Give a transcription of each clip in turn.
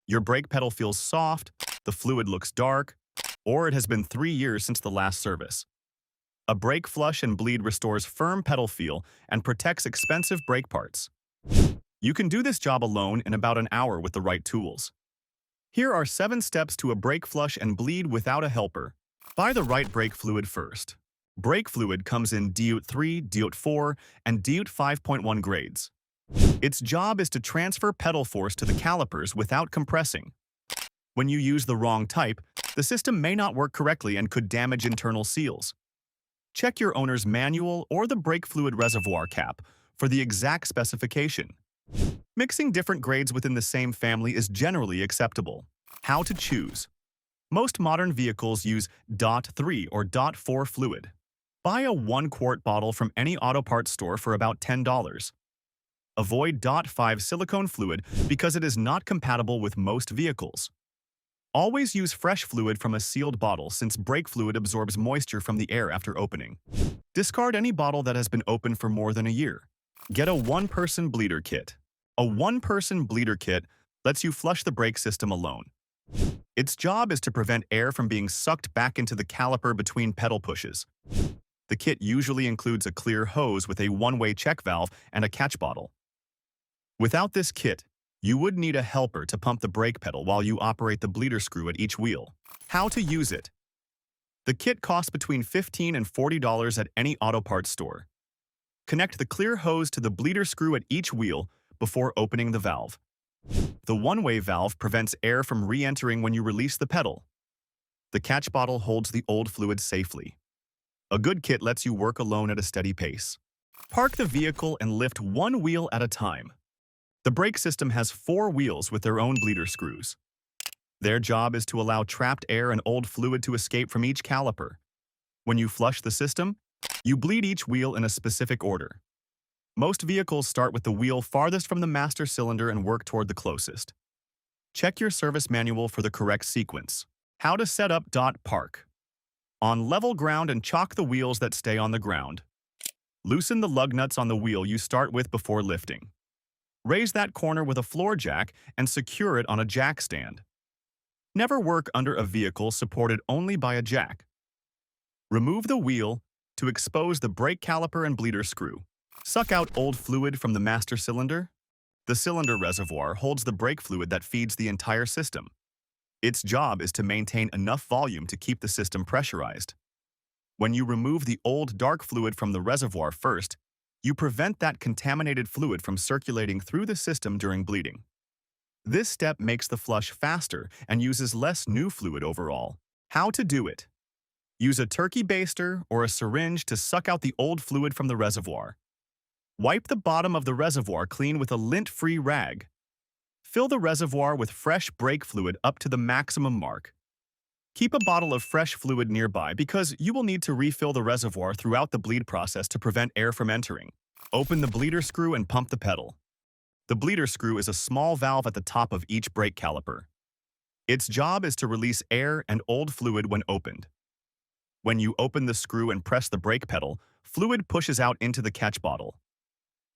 Your brake pedal feels soft, the fluid looks dark, or it has been 3 years since the last service. A brake flush and bleed restores firm pedal feel and protects expensive brake parts. You can do this job alone in about an hour with the right tools. Here are 7 steps to a brake flush and bleed without a helper. Buy the right brake fluid first. Brake fluid comes in DIOT 3, DIOT 4, and DIOT 5.1 grades. Its job is to transfer pedal force to the calipers without compressing. When you use the wrong type, the system may not work correctly and could damage internal seals. Check your owner's manual or the brake fluid reservoir cap for the exact specification. Mixing different grades within the same family is generally acceptable. How to choose? Most modern vehicles use DOT 3 or DOT 4 fluid. Buy a 1-quart bottle from any auto parts store for about $10. Avoid DOT 5 silicone fluid because it is not compatible with most vehicles. Always use fresh fluid from a sealed bottle since brake fluid absorbs moisture from the air after opening. Discard any bottle that has been opened for more than a year. Get a one-person bleeder kit. A one-person bleeder kit lets you flush the brake system alone. Its job is to prevent air from being sucked back into the caliper between pedal pushes. The kit usually includes a clear hose with a one-way check valve and a catch bottle. Without this kit, you would need a helper to pump the brake pedal while you operate the bleeder screw at each wheel. How to use it? The kit costs between $15 and $40 at any auto parts store. Connect the clear hose to the bleeder screw at each wheel before opening the valve. The one-way valve prevents air from re-entering when you release the pedal. The catch bottle holds the old fluid safely. A good kit lets you work alone at a steady pace. Park the vehicle and lift one wheel at a time. The brake system has 4 wheels with their own bleeder screws. Their job is to allow trapped air and old fluid to escape from each caliper. When you flush the system, you bleed each wheel in a specific order. Most vehicles start with the wheel farthest from the master cylinder and work toward the closest. Check your service manual for the correct sequence. How to set up DOT park. On level ground and chalk the wheels that stay on the ground. Loosen the lug nuts on the wheel you start with before lifting. Raise that corner with a floor jack and secure it on a jack stand. Never work under a vehicle supported only by a jack. Remove the wheel to expose the brake caliper and bleeder screw. Suck out old fluid from the master cylinder. The cylinder reservoir holds the brake fluid that feeds the entire system. Its job is to maintain enough volume to keep the system pressurized. When you remove the old dark fluid from the reservoir first, you prevent that contaminated fluid from circulating through the system during bleeding. This step makes the flush faster and uses less new fluid overall. How to do it? Use a turkey baster or a syringe to suck out the old fluid from the reservoir. Wipe the bottom of the reservoir clean with a lint-free rag. Fill the reservoir with fresh brake fluid up to the maximum mark. Keep a bottle of fresh fluid nearby because you will need to refill the reservoir throughout the bleed process to prevent air from entering. Open the bleeder screw and pump the pedal. The bleeder screw is a small valve at the top of each brake caliper. Its job is to release air and old fluid when opened. When you open the screw and press the brake pedal, fluid pushes out into the catch bottle.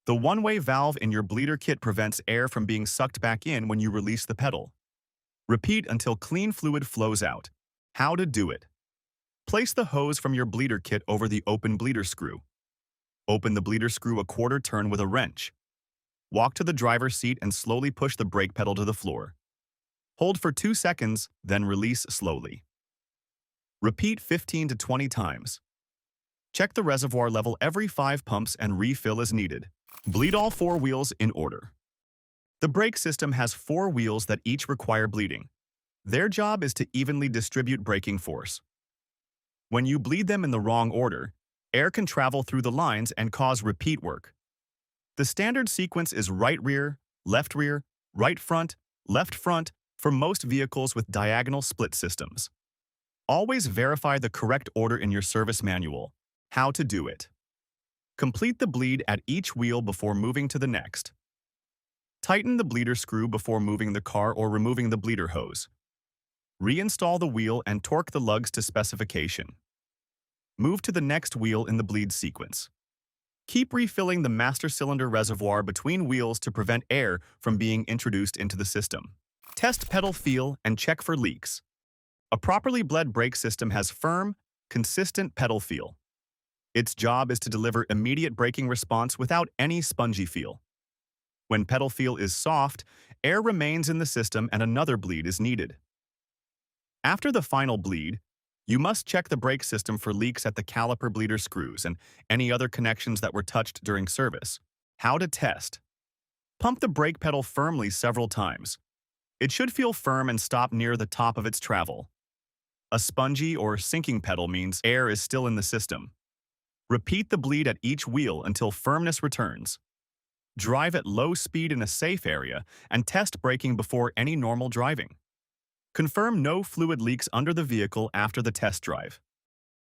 The one-way valve in your bleeder kit prevents air from being sucked back in when you release the pedal. Repeat until clean fluid flows out. How to do it? Place the hose from your bleeder kit over the open bleeder screw. Open the bleeder screw a quarter turn with a wrench. Walk to the driver's seat and slowly push the brake pedal to the floor. Hold for 2 seconds, then release slowly. Repeat 15 to 20 times. Check the reservoir level every 5 pumps and refill as needed. Bleed all 4 wheels in order. The brake system has 4 wheels that each require bleeding. Their job is to evenly distribute braking force. When you bleed them in the wrong order, air can travel through the lines and cause repeat work. The standard sequence is right rear, left front for most vehicles with diagonal split systems. Always verify the correct order in your service manual. How to do it? Complete the bleed at each wheel before moving to the next. Tighten the bleeder screw before moving the car or removing the bleeder hose. Reinstall the wheel and torque the lugs to specification. Move to the next wheel in the bleed sequence. Keep refilling the master cylinder reservoir between wheels to prevent air from being introduced into the system. Test pedal feel and check for leaks. A properly bled brake system has firm, consistent pedal feel. Its job is to deliver immediate braking response without any spongy feel. When pedal feel is soft, air remains in the system and another bleed is needed. After the final bleed, you must check the brake system for leaks at the caliper bleeder screws and any other connections that were touched during service. How to test. Pump the brake pedal firmly several times. It should feel firm and stop near the top of its travel. A spongy or sinking pedal means air is still in the system. Repeat the bleed at each wheel until firmness returns. Drive at low speed in a safe area and test braking before any normal driving. Confirm no fluid leaks under the vehicle after the test drive.